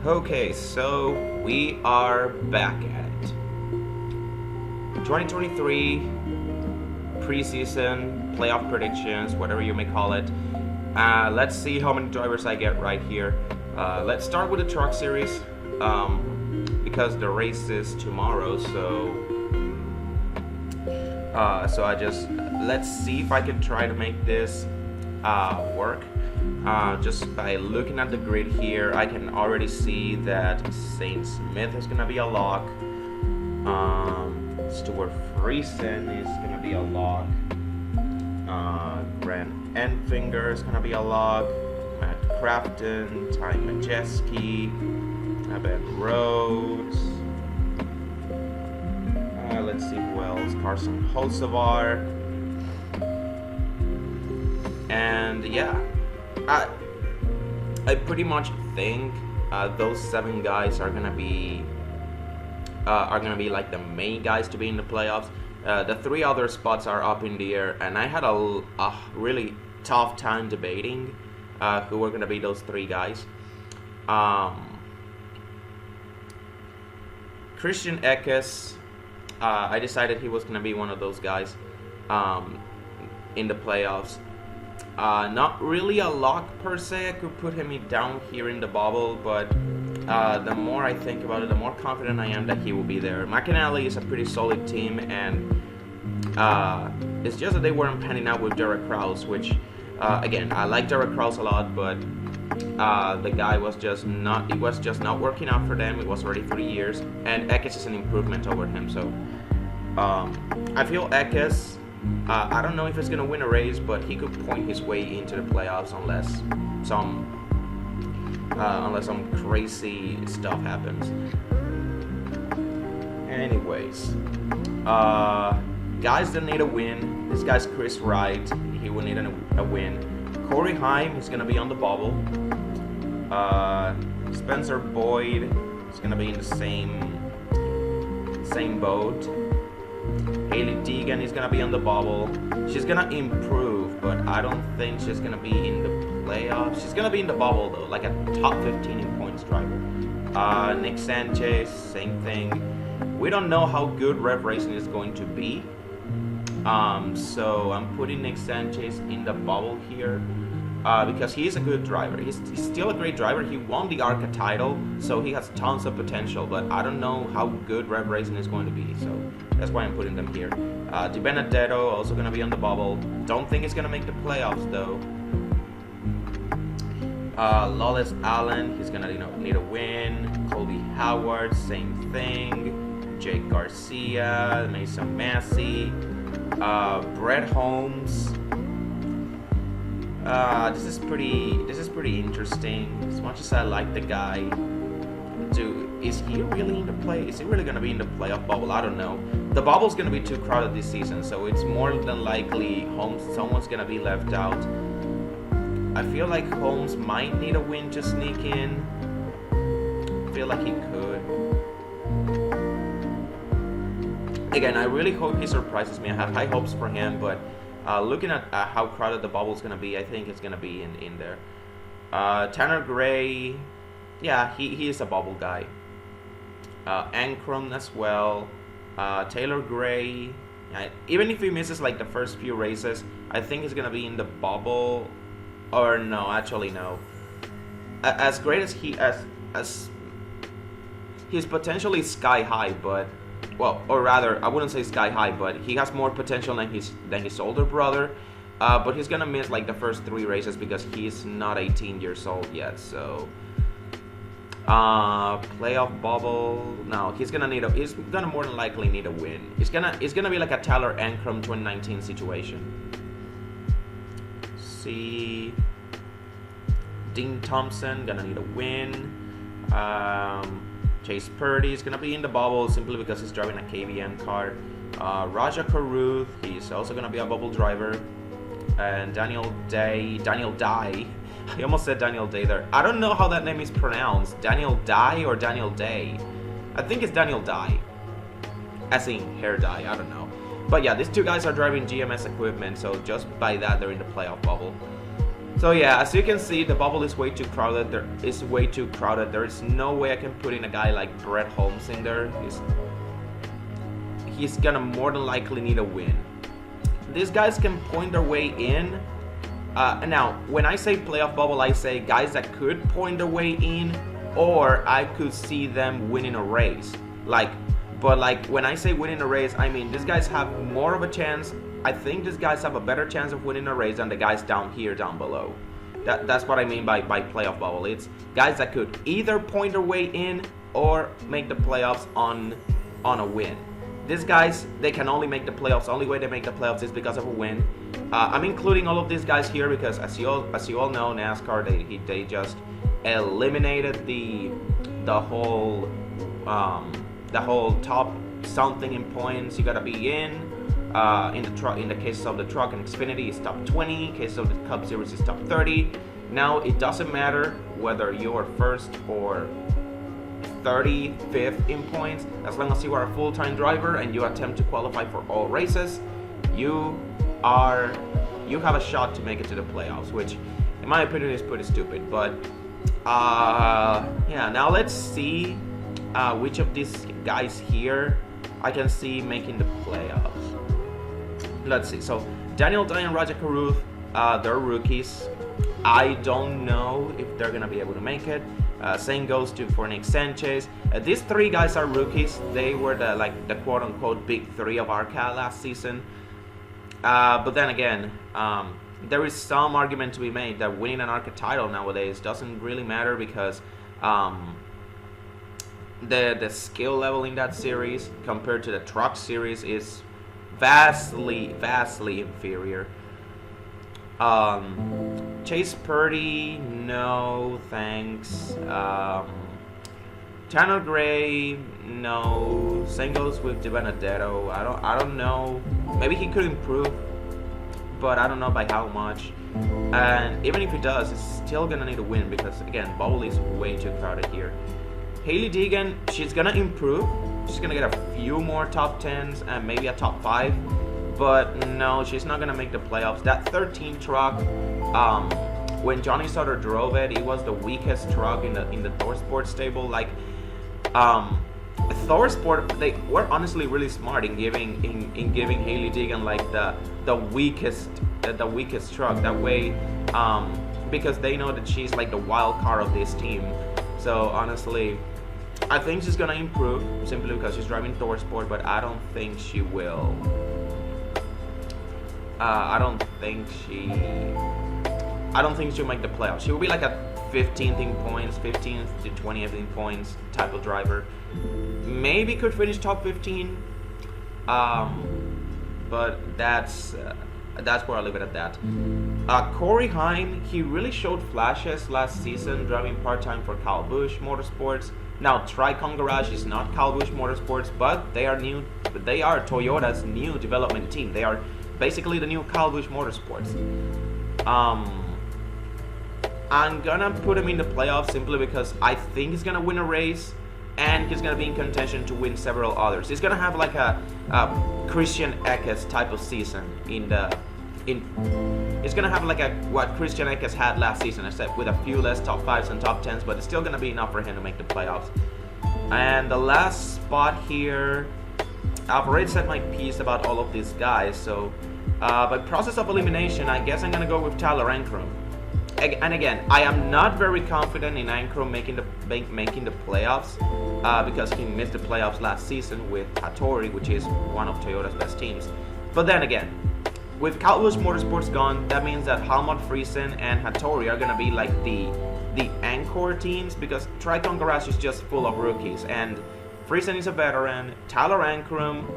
Okay, so we are back at it. 2023 preseason playoff predictions, whatever you may call it. Let's see how many drivers I get right here. Let's start with the truck series because the race is tomorrow. So let's see if I can try to make this work. Just by looking at the grid here, I can already see that Saint Smith is gonna be a lock. Stuart Friesen is gonna be a lock. Grant Enfinger is gonna be a lock. Matt Crafton, Ty Majeski, Ben Rhodes. Let's see who else. Carson Hocevar. And yeah, I pretty much think those 7 guys are gonna be like the main guys to be in the playoffs. The 3 other spots are up in the air, and I had a really tough time debating who were gonna be those 3 guys. Christian Eckes, I decided he was gonna be one of those guys in the playoffs. Not really a lock per se. I could put him down here in the bubble, but the more I think about it, the more confident I am that he will be there. McAnally is a pretty solid team, and it's just that they weren't panning out with Derek Krause, which, again, I like Derek Krause a lot, but the guy was just not working out for them. It was already 3 years, and Eckes is an improvement over him, so I feel Eckes, I don't know if he's going to win a race, but he could point his way into the playoffs unless some crazy stuff happens. Anyways, guys that need a win. This guy's Chris Wright. He will need a win. Corey Heim is going to be on the bubble. Spencer Boyd is going to be in the same boat. Haley Deegan is going to be on the bubble. She's going to improve, but I don't think she's going to be in the playoffs. She's going to be in the bubble, though, like a top 15 in points driver. Nick Sanchez, same thing. We don't know how good Rev Racing is going to be. So I'm putting Nick Sanchez in the bubble here because he is a good driver. He's still a great driver. He won the ARCA title, so he has tons of potential, but I don't know how good Rev Racing is going to be, so that's why I'm putting them here. Di Benedetto also going to be on the bubble. Don't think he's going to make the playoffs, though. Lawless Allen, he's going to need a win. Colby Howard, same thing. Jake Garcia, Mason Massey, Brett Holmes. This is pretty interesting. As much as I like the guy, is he really in the play? Is he really gonna be in the playoff bubble? I don't know. The bubble's gonna be too crowded this season, so it's more than likely someone's gonna be left out. I feel like Holmes might need a win to sneak in. I feel like he could. Again, I really hope he surprises me. I have high hopes for him, but looking at how crowded the bubble is going to be, I think it's going to be in there. Tanner Gray, yeah, he is a bubble guy. Ankrum as well. Taylor Gray, even if he misses like the first few races, I think he's going to be in the bubble. Or no, actually no. As great as his potential is sky high, but well, or rather, I wouldn't say sky high, but he has more potential than his older brother. But he's gonna miss like the first 3 races because he's not 18 years old yet. So, playoff bubble. No, he's gonna more than likely need a win. It's gonna be like a Tyler Ankrum 2019 situation. See, Dean Thompson gonna need a win. Chase Purdy is going to be in the bubble simply because he's driving a KBM car. Raja Karuth, he's also going to be a bubble driver. And Daniel Day. I almost said Daniel Day there. I don't know how that name is pronounced. Daniel Dye or Daniel Day? I think it's Daniel Dye. As in hair dye, I don't know. But yeah, these 2 guys are driving GMS equipment, so just by that, they're in the playoff bubble. So yeah, as you can see, the bubble is way too crowded. There is no way I can put in a guy like Brett Holmes in there. He's gonna more than likely need a win. These guys can point their way in. Now, when I say playoff bubble, I say guys that could point their way in, or I could see them winning a race. But when I say winning a race, I mean these guys have more of a chance. I think these guys have a better chance of winning a race than the guys down below. That's what I mean by playoff bubble. It's guys that could either point their way in or make the playoffs on a win. These guys, they can only make the playoffs. The only way they make the playoffs is because of a win. I'm including all of these guys here because, as you all know, NASCAR they just eliminated the whole top something in points. You gotta be in the cases of the truck and Xfinity, it's top 20. In cases of the Cup Series, it's top 30. Now it doesn't matter whether you're first or 35th in points, as long as you are a full-time driver and you attempt to qualify for all races, you have a shot to make it to the playoffs, which in my opinion is pretty stupid. But yeah, now let's see which of these guys here I can see making the playoffs. Let's see. So Daniel Day and Raja Karuth, they're rookies. I don't know if they're gonna be able to make it. Same goes for Nick Sanchez. These three guys are rookies. They were the quote-unquote big three of ARCA last season. But then again, there is some argument to be made that winning an ARCA title nowadays doesn't really matter because the skill level in that series compared to the truck series is vastly inferior. Chase Purdy, no thanks. Tanner Gray, no. Same goes with DiBenedetto. I don't know. Maybe he could improve, but I don't know by how much. And even if he does, he's still gonna need a win because again, bubble is way too crowded here. Hailie Deegan, she's gonna improve. She's gonna get a few more top 10s and maybe a top 5. But no, she's not gonna make the playoffs. That 13 truck, when Johnny Sutter drove it, it was the weakest truck in the ThorSport stable. ThorSport, they were honestly really smart in giving Hailie Deegan the weakest truck. That way, because they know that she's like the wild card of this team. So honestly, I think she's gonna improve simply because she's driving ThorSport, but I don't think she will. I don't think she'll make the playoffs. She will be like a 15th in points, 15th to 20th in points type of driver. Maybe could finish top 15. But that's where I'll leave it at that. Corey Heim, he really showed flashes last season driving part-time for Kyle Busch Motorsports. Now Tricon Garage is not Kyle Busch Motorsports, but they are Toyota's new development team. They are basically the new Kyle Busch Motorsports. I'm gonna put him in the playoffs simply because I think he's gonna win a race and he's gonna be in contention to win several others. He's gonna have like a Christian Eckes type of season it's gonna have like what Christian Eckes had last season, except with a few less top 5s and top 10s, but it's still gonna be enough for him to make the playoffs. And the last spot here, I've already said my piece about all of these guys, so by process of elimination, I guess I'm gonna go with Tyler Ankrum. And again, I am not very confident in Ankrum making the playoffs because he missed the playoffs last season with Hattori, which is one of Toyota's best teams. But then again, with Kyle Busch Motorsports gone, that means that Helmut Friesen and Hattori are gonna be like the anchor teams because Tricon Garage is just full of rookies, and Friesen is a veteran. Tyler Ankrum,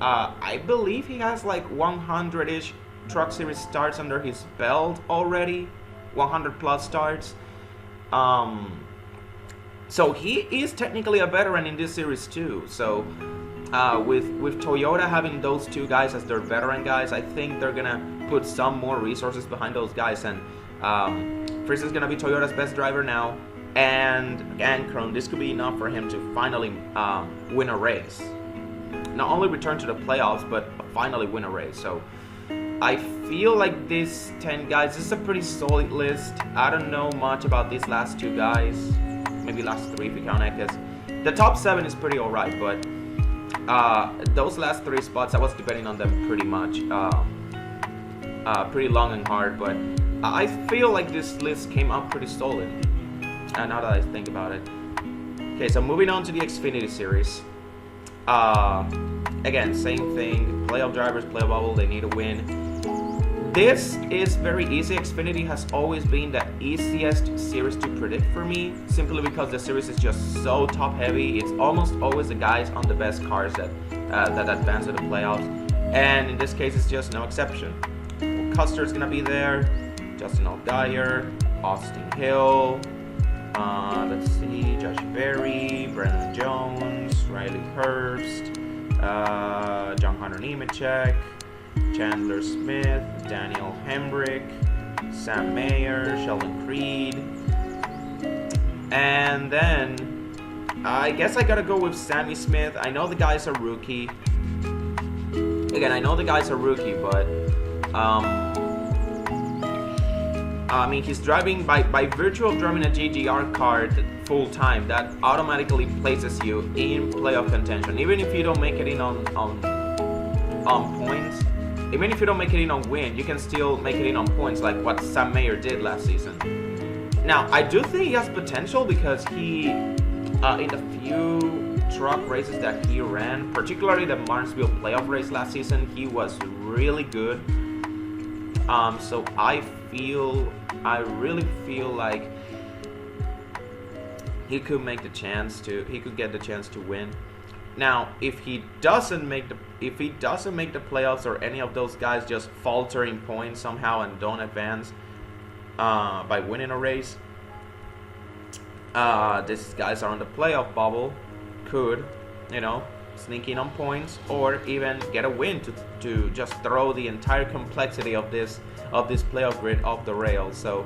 I believe he has like 100-ish Truck Series starts under his belt already, 100 plus starts. So he is technically a veteran in this series too. So with Toyota having those two guys as their veteran guys, I think they're gonna put some more resources behind those guys, and Friesen's gonna be Toyota's best driver now, and Ankrum, this could be enough for him to finally win a race. Not only return to the playoffs, but finally win a race. So I feel like these 10 guys, this is a pretty solid list. I don't know much about these last 2 guys. Maybe last 3 if you count Ekes. The top 7 is pretty alright, but those last 3 spots, I was debating on them pretty much. Pretty long and hard, but I feel like this list came out pretty solid. Now that I think about it. Okay, so moving on to the Xfinity Series. Again, same thing. Playoff drivers, playoff bubble, they need to win. This is very easy. Xfinity has always been the easiest series to predict for me, simply because the series is just so top heavy. It's almost always the guys on the best cars that advance to the playoffs, and in this case, it's just no exception. Custer's gonna be there, Justin Allgaier, Austin Hill. Let's see, Josh Berry, Brandon Jones, Riley Herbst, John Hunter Nemechek, Chandler Smith, Daniel Hemrick, Sam Mayer, Sheldon Creed, and then I guess I gotta go with Sammy Smith. I know the guy's a rookie. Again, I know the guy's a rookie, but I mean, he's driving by virtue of driving a GGR card full time. That automatically places you in playoff contention, even if you don't make it in on points. Even if you don't make it in on win, you can still make it in on points, like what Sam Mayer did last season. Now, I do think he has potential because he, in the few truck races that he ran, particularly the Martinsville playoff race last season, he was really good. So I really feel like he could get the chance to win. Now, if he doesn't make the playoffs, or any of those guys just falter in points somehow and don't advance by winning a race, these guys are on the playoff bubble, could, sneak in on points, or even get a win to just throw the entire complexity of this playoff grid off the rails. So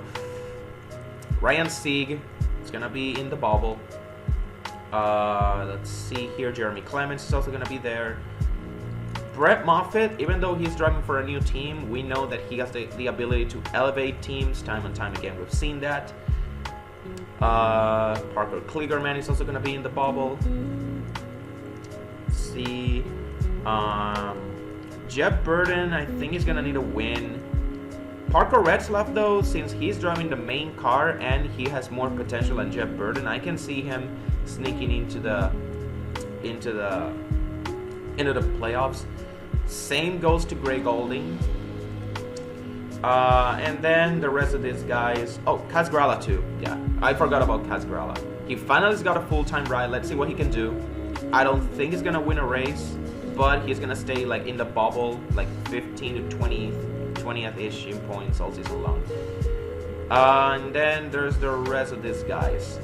Ryan Sieg is gonna be in the bubble. Let's see here, Jeremy Clements is also gonna be there. Brett Moffitt, even though he's driving for a new team, we know that he has the ability to elevate teams time and time again. We've seen that. Parker Kligerman is also gonna be in the bubble. Let's see. Jeff Burton, I think he's gonna need a win. Parker Retzlaff, though, since he's driving the main car and he has more potential than Jeff Burton, I can see him sneaking into the playoffs. Same goes to Gray Golding. And then the rest of these guys. Oh, Kaz Grala too. Yeah, I forgot about Kaz Grala. He finally's got a full-time ride. Let's see what he can do. I don't think he's gonna win a race, but he's gonna stay like in the bubble, like 15 to 20th-ish in points all season long. And then there's the rest of these guys.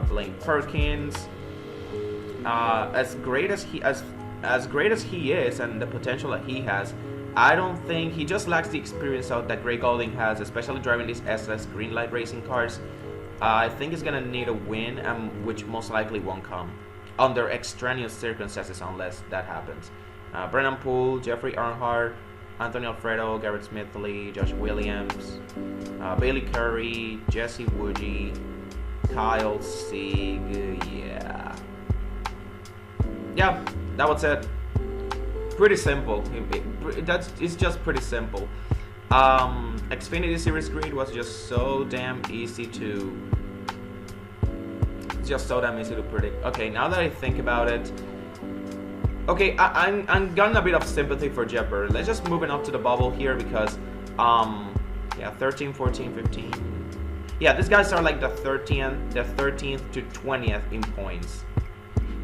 Blaine Perkins. As great as he is and the potential that he has, I don't think he just lacks the experience that Gray Golding has, especially driving these SS Greenlight racing cars. I think he's gonna need a win, which most likely won't come under extraneous circumstances unless that happens. Brennan Poole, Jeffrey Earnhardt, Anthony Alfredo, Garrett Smithley, Josh Williams, Bailey Curry, Jesse Woodgie, Kyle Sieg. Yeah, that was it. Pretty simple. It's just pretty simple. Xfinity Series Grid was just so damn easy to predict. Okay, now that I think about it, okay, I'm getting a bit of sympathy for Jeff Burton. Let's just move up to the bubble here because, 13, 14, 15. Yeah, these guys are like the 13th to 20th in points.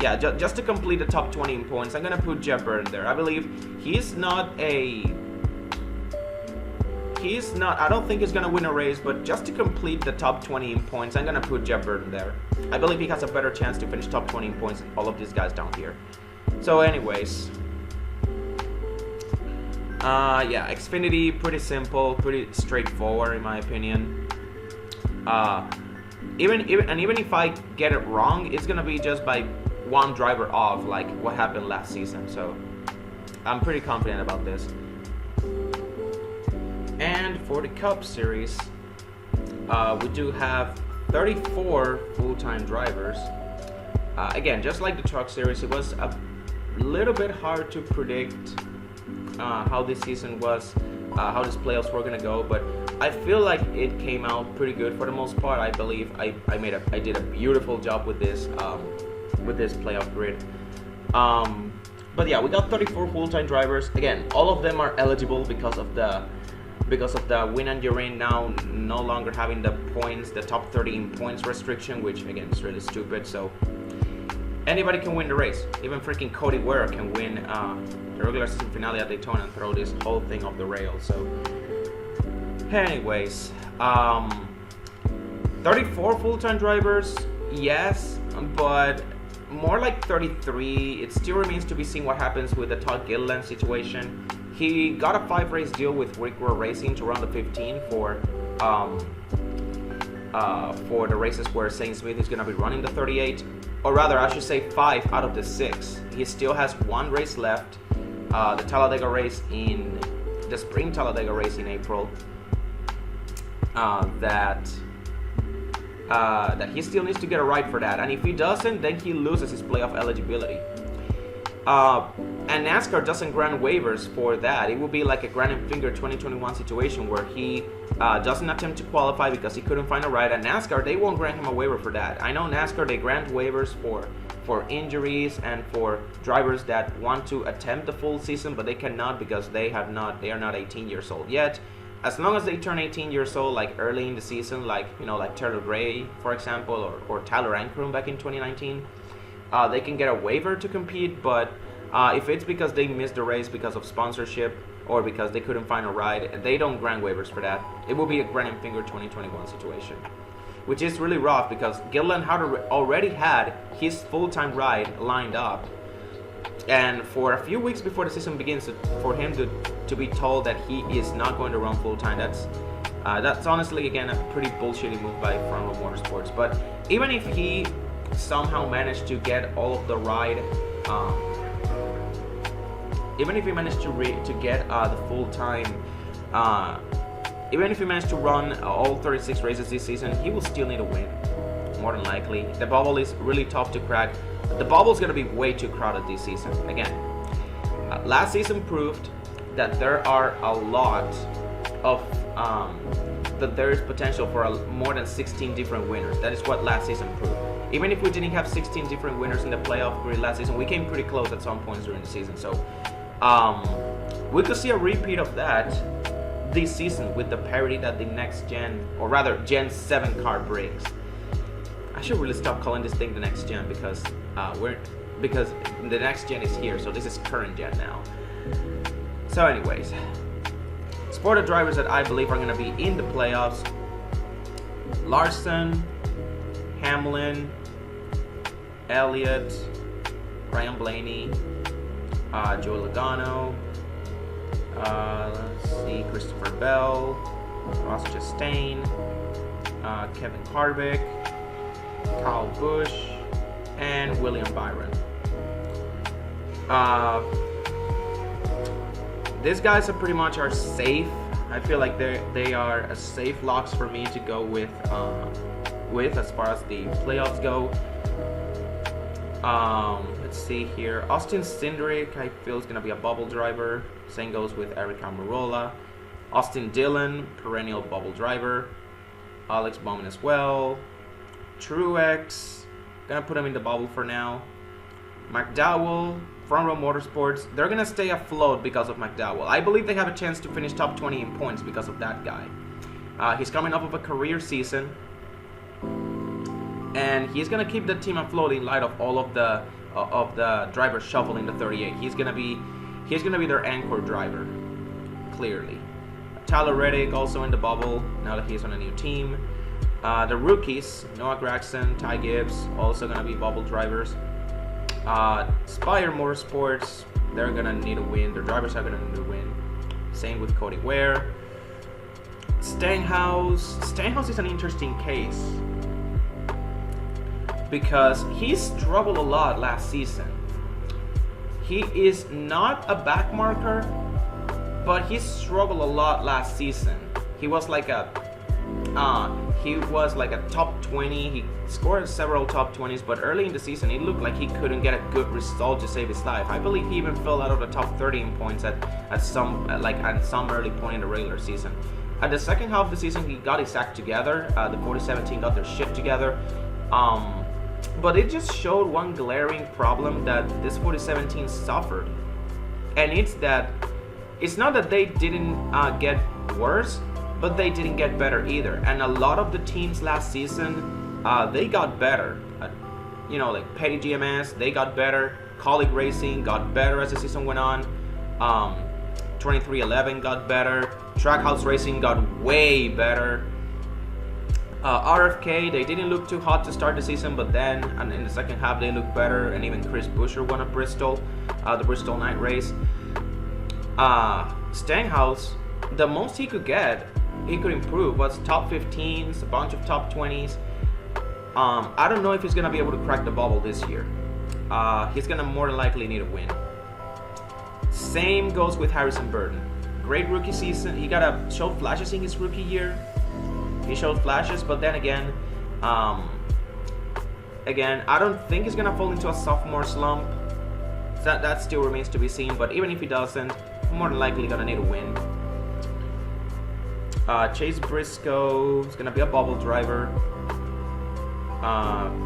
Yeah, just to complete the top 20 in points, I'm gonna put Jeff Burton there. I believe I don't think he's gonna win a race, but just to complete the top 20 in points, I'm gonna put Jeff Burton there. I believe he has a better chance to finish top 20 in points than all of these guys down here. So anyways, yeah, Xfinity, pretty simple, pretty straightforward in my opinion. Even if I get it wrong, it's gonna be just by one driver off, like what happened last season. So I'm pretty confident about this. for the Cup Series, we do have 34 full-time drivers. Again, just like the Truck Series, it was a little bit hard to predict how this season was, how this playoffs were gonna go, but I feel like it came out pretty good for the most part. I believe I did a beautiful job with this playoff grid. But yeah, we got 34 full-time drivers. Again, all of them are eligible because of the win and you're in now no longer having the points, the top 30 in points restriction, which again is really stupid. So anybody can win the race. Even freaking Cody Ware can win the regular season finale at Daytona and throw this whole thing off the rails. So anyways, 34 full-time drivers, yes, but more like 33. It still remains to be seen what happens with the Todd Gilliland situation. He got a 5-race deal with Rick Rowe Racing to run the 15 for the races where Shane Smith is going to be running the 38, or rather, I should say 5 out of the 6. He still has 1 race left, the Talladega race in the Spring Talladega race in April. That he still needs to get a ride for that, and if he doesn't, then he loses his playoff eligibility. And NASCAR doesn't grant waivers for that. It will be like a Grant and Finger 2021 situation where he doesn't attempt to qualify because he couldn't find a ride. And NASCAR, they won't grant him a waiver for that. I know NASCAR, they grant waivers for injuries and for drivers that want to attempt the full season, but they cannot because they are not 18 years old yet. As long as they turn 18 years old, like early in the season, like Taylor Gray, for example, or Tyler Ankrum back in 2019, they can get a waiver to compete. But if it's because they missed the race because of sponsorship or because they couldn't find a ride, they don't grant waivers for that. It will be a Grant and Finger 2021 situation, which is really rough because Gilliland had already had his full-time ride lined up. And for a few weeks before the season begins, for him to be told that he is not going to run full time, that's honestly again a pretty bullshitty move by Front Row Motorsports. But even if he somehow managed to get all of the ride, even if he managed to get the full time, even if he managed to run all 36 races this season, he will still need a win, more than likely. The bubble is really tough to crack. The bubble's going to be way too crowded this season. Again, last season proved that there are a lot of that there is potential for more than 16 different winners. That is what last season proved. Even if we didn't have 16 different winners in the playoff grid last season, we came pretty close at some points during the season. So we could see a repeat of that this season with the parity that the next gen, or rather Gen 7 car brings. I should really stop calling this thing the next gen because the next gen is here, so this is current gen now. So anyways, for the drivers that I believe are going to be in the playoffs: Larson, Hamlin, Elliott, Ryan Blaney, Joey Logano, let's see, Christopher Bell, Ross Chastain, Kevin Harvick, Kyle Busch, and William Byron. These guys are pretty much safe. I feel like they are safe locks for me to go with as far as the playoffs go. Let's see here. Austin Cindric, I feel is going to be a bubble driver. Same goes with Eric Almirola. Austin Dillon, perennial bubble driver. Alex Bowman as well. Truex, gonna put him in the bubble for now. McDowell, Front Row Motorsports, they're gonna stay afloat because of McDowell. I believe they have a chance to finish top 20 in points because of that guy. He's coming off of a career season, and he's gonna keep the team afloat in light of all of the drivers shuffling the 38. He's gonna be their anchor driver, clearly. Tyler Reddick also in the bubble now that he's on a new team. The rookies, Noah Gragson, Ty Gibbs, also going to be bubble drivers. Spire Motorsports, they're going to need a win. Their drivers are going to need a win. Same with Cody Ware. Stenhouse is an interesting case because he struggled a lot last season. He is not a backmarker, but he struggled a lot last season. he was like a top 20. He scored several top 20s, but early in the season, it looked like he couldn't get a good result to save his life. I believe he even fell out of the top 30 in points at some early point in the regular season. At the second half of the season, he got his act together. The 4017 got their shit together. But it just showed one glaring problem that this 4017 suffered. And it's not that they didn't get worse, but they didn't get better either. And a lot of the teams last season, they got better. Like Petty GMS, they got better. Colleague Racing got better as the season went on. 2311 got better. Trackhouse Racing got way better. RFK, they didn't look too hot to start the season, but then and in the second half they looked better, and even Chris Buescher won at Bristol, the Bristol night race. Stenhouse, the most he could improve was top 15s, a bunch of top 20s. I don't know if he's going to be able to crack the bubble this year. He's going to more than likely need a win. Same goes with Harrison Burton. Great rookie season. He got to show flashes in his rookie year. He showed flashes, but then again, I don't think he's gonna fall into a sophomore slump. That still remains to be seen. But even if he doesn't, more than likely gonna need a win. Chase Briscoe is gonna be a bubble driver.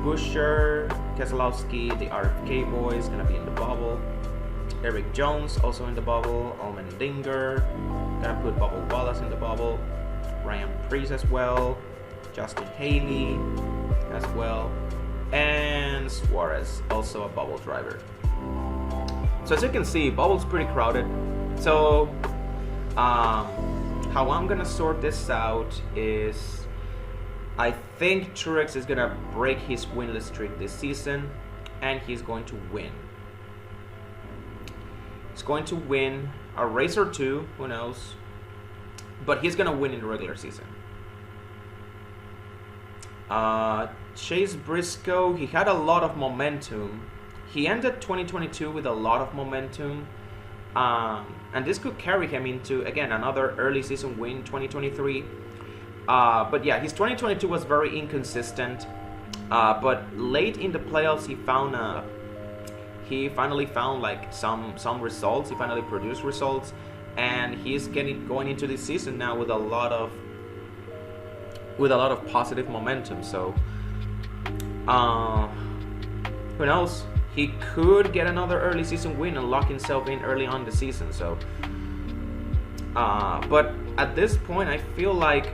Buescher, Keselowski, the RFK boys gonna be in the bubble. Eric Jones also in the bubble. Allmendinger, gonna put Bubba Wallace in the bubble. Ryan Preece as well, Justin Haley as well, and Suarez, also a bubble driver. So as you can see, bubble's pretty crowded. So how I'm gonna sort this out is, I think Truex is gonna break his winless streak this season, and he's going to win. He's going to win a race or two, who knows? But he's going to win in the regular season. Chase Briscoe, he had a lot of momentum. He ended 2022 with a lot of momentum. And this could carry him into, again, another early season win, 2023. But yeah, his 2022 was very inconsistent. But late in the playoffs, he finally found like some results. He finally produced results. And he's going into this season now with a lot of positive momentum. So, who knows? He could get another early season win and lock himself in early on the season. So, but at this point, I feel like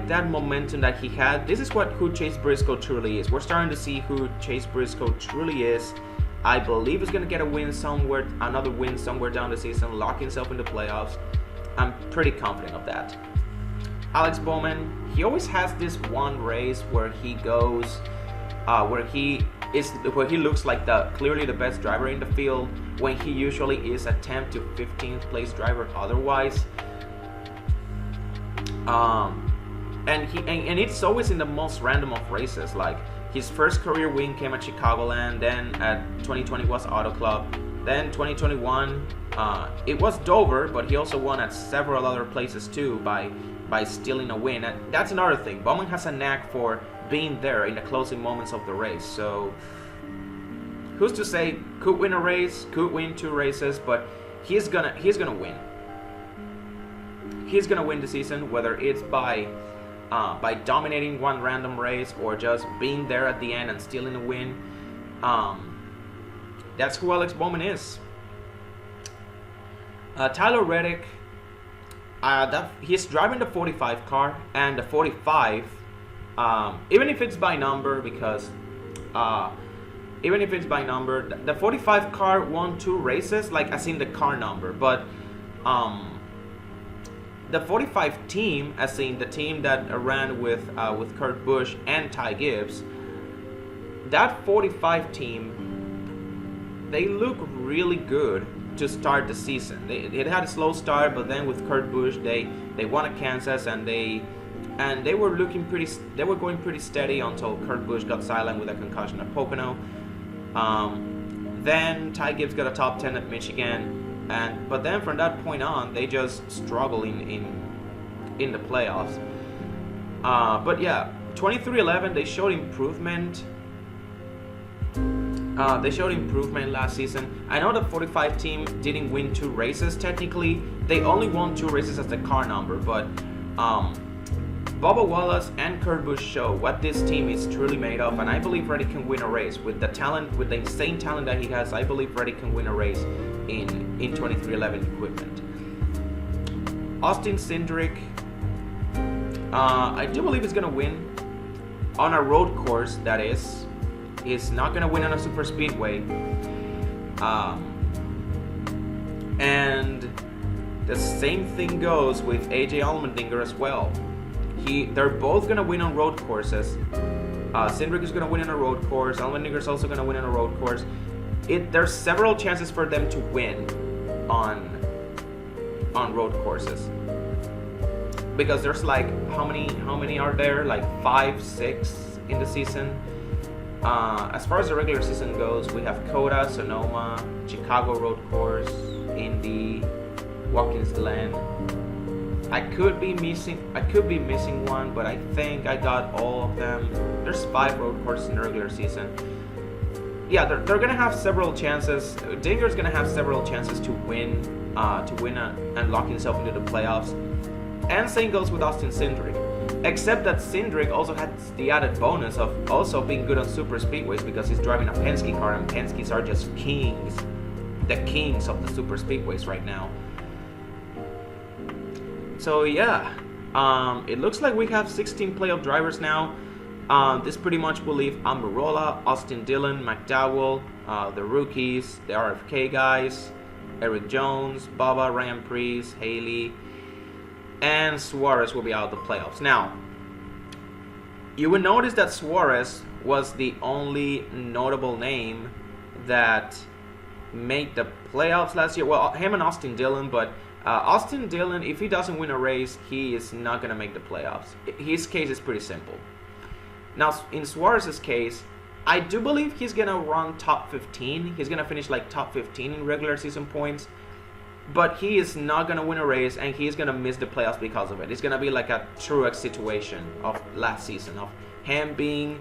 that momentum that he had. This is who Chase Briscoe truly is. We're starting to see who Chase Briscoe truly is. I believe he's going to get another win somewhere down the season, lock himself in the playoffs. I'm pretty confident of that. Alex Bowman, he always has this one race where he goes, where he looks like clearly the best driver in the field, when he usually is a 10th to 15th place driver otherwise. And it's always in the most random of races, like his first career win came at Chicagoland, then at 2020 was Auto Club, then 2021 it was Dover, but he also won at several other places too by stealing a win. And that's another thing. Bowman has a knack for being there in the closing moments of the race. So who's to say? Could win a race, could win two races, but he's gonna win. He's gonna win the season, whether it's by dominating one random race or just being there at the end and stealing a win. That's who Alex Bowman is. Tyler Reddick, he's driving the 45 car, and the 45, even if it's by number, because the 45 car won two races, like as in the car number, but the 45 team, as in the team that ran with Kurt Busch and Ty Gibbs, that 45 team, they look really good to start the season. It had a slow start, but then with Kurt Busch, they won at Kansas, and they were going pretty steady until Kurt Busch got silent with a concussion at Pocono. Then Ty Gibbs got a top 10 at Michigan. but then from that point on, they just struggle in the playoffs. But yeah, 23-11, they showed improvement. They showed improvement last season. I know the 45 team didn't win 2 races technically. They only won 2 races as the car number, but Bubba Wallace and Kurt Busch show what this team is truly made of, and I believe Reddick can win a race with the talent, with the insane talent that he has. I believe Reddick can win a race in 23-11 equipment. Austin Cindric, I do believe he's gonna win on a road course. That is, he's not gonna win on a super speedway. And the same thing goes with AJ Allmendinger as well. They're both gonna win on road courses. Cindric is gonna win on a road course. Allmendinger is also gonna win on a road course. There's several chances for them to win on road courses, because there's like how many are there? Like 5, 6 in the season. As far as the regular season goes, we have Coda, Sonoma, Chicago road course, Indy, Watkins Glen. I could be missing one, but I think I got all of them. There's 5 road courses in the regular season. Yeah, they're gonna have several chances. Dinger's gonna have several chances to win and lock himself into the playoffs. And same goes with Austin Cindric. Except that Cindric also has the added bonus of also being good on super speedways, because he's driving a Penske car, and Penskes are just kings. The kings of the super speedways right now. So yeah, it looks like we have 16 playoff drivers now. This pretty much will leave Almirola, Austin Dillon, McDowell, the rookies, the RFK guys, Eric Jones, Bubba, Ryan Preece, Haley, and Suarez will be out of the playoffs. Now, you will notice that Suarez was the only notable name that made the playoffs last year. Well, him and Austin Dillon, but Austin Dillon, if he doesn't win a race, he is not going to make the playoffs. His case is pretty simple. Now, in Suarez's case, I do believe he's going to run top 15. He's going to finish like top 15 in regular season points. But he is not going to win a race, and he's going to miss the playoffs because of it. It's going to be like a Truex situation of last season, of him being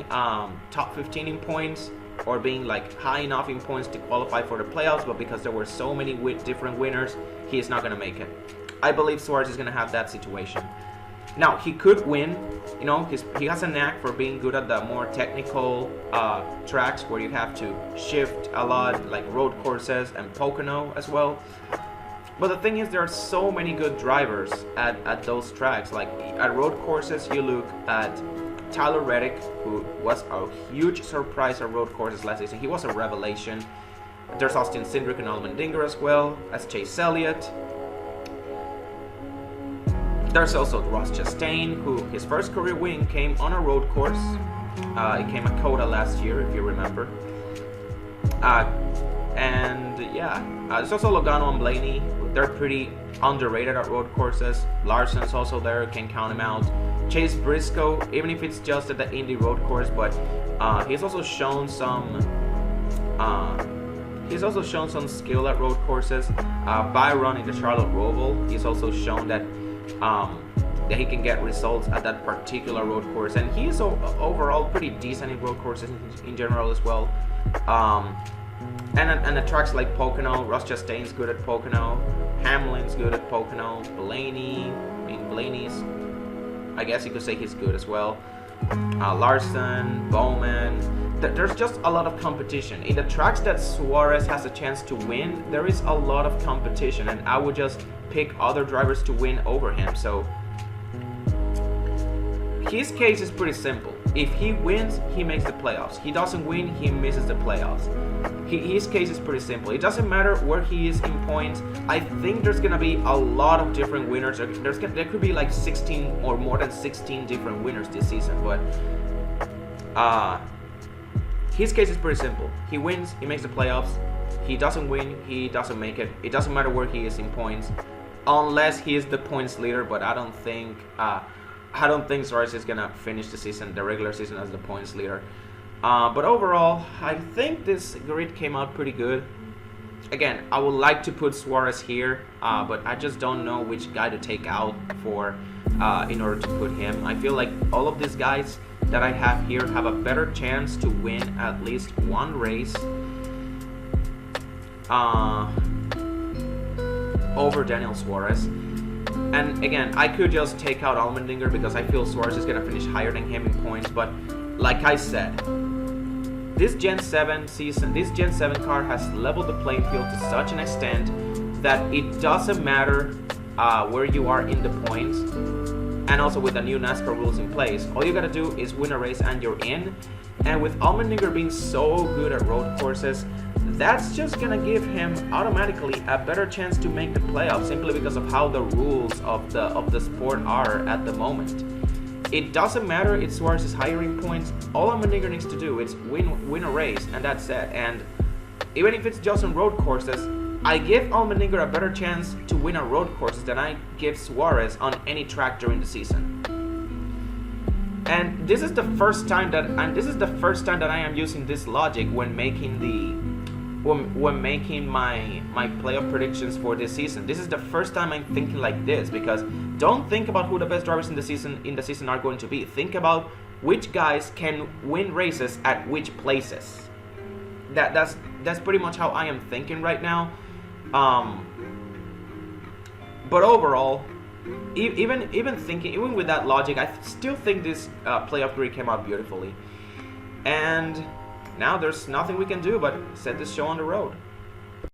top 15 in points, or being like high enough in points to qualify for the playoffs, but because there were so many different winners, he is not going to make it. I believe Suarez is going to have that situation. Now, he could win. You know, he has a knack for being good at the more technical tracks where you have to shift a lot, like road courses and Pocono as well. But the thing is, there are so many good drivers at those tracks. Like at road courses, you look at Tyler Reddick, who was a huge surprise at road courses last season. He was a revelation. There's Austin Cindric and Allmendinger as well as Chase Elliott. There's also Ross Chastain, who his first career win came on a road course. It came at Coda last year, if you remember. And yeah, there's also Logano and Blaney. They're pretty underrated at road courses. Larson's also there, can count him out. Chase Briscoe, even if it's just at the Indy road course, but he's also shown some skill at road courses. Byron in the Charlotte Roval, he's also shown that he can get results at that particular road course, and he is overall pretty decent in road courses in general as well. And the tracks like Pocono, Ross Chastain's good at Pocono, Hamlin's good at Pocono, Blaney's, I guess you could say he's good as well. Larson, Bowman. There's just a lot of competition. In the tracks that Suarez has a chance to win, there is a lot of competition, and I would just pick other drivers to win over him. So his case is pretty simple. If he wins, he makes the playoffs. He doesn't win, he misses the playoffs. His case is pretty simple. It doesn't matter where he is in points. I think there's gonna be a lot of different winners. There could be like 16 or more than 16 different winners this season, but his case is pretty simple. He wins, he makes the playoffs. He doesn't win, he doesn't make it. It doesn't matter where he is in points, unless he is the points leader. But I don't think Suarez is gonna finish the regular season, as the points leader. But overall, I think this grid came out pretty good. again, I would like to put Suarez here, but I just don't know which guy to take out for in order to put him. I feel like all of these guys that I have here have a better chance to win at least one race over Daniel Suarez. And again, I could just take out Allmendinger because I feel Suarez is going to finish higher than him in points. But like I said, this Gen 7 season, this Gen 7 car has leveled the playing field to such an extent that it doesn't matter where you are in the points. And also with the new NASCAR rules in place, all you gotta do is win a race and you're in. And with Allmendinger being so good at road courses, that's just gonna give him automatically a better chance to make the playoffs simply because of how the rules of the sport are at the moment. It doesn't matter if Suarez is higher in points. All Allmendinger needs to do is win a race, and that's it. And even if it's just on road courses, I give Allmendinger a better chance to win on road courses than I give Suarez on any track during the season. And this is the first time that I am using this logic when making my playoff predictions for this season. This is the first time I'm thinking like this, because don't think about who the best drivers in the season are going to be. Think about which guys can win races at which places. That's pretty much how I am thinking right now. But overall, even with that logic, I still think this playoff grid came out beautifully. And now there's nothing we can do but set this show on the road.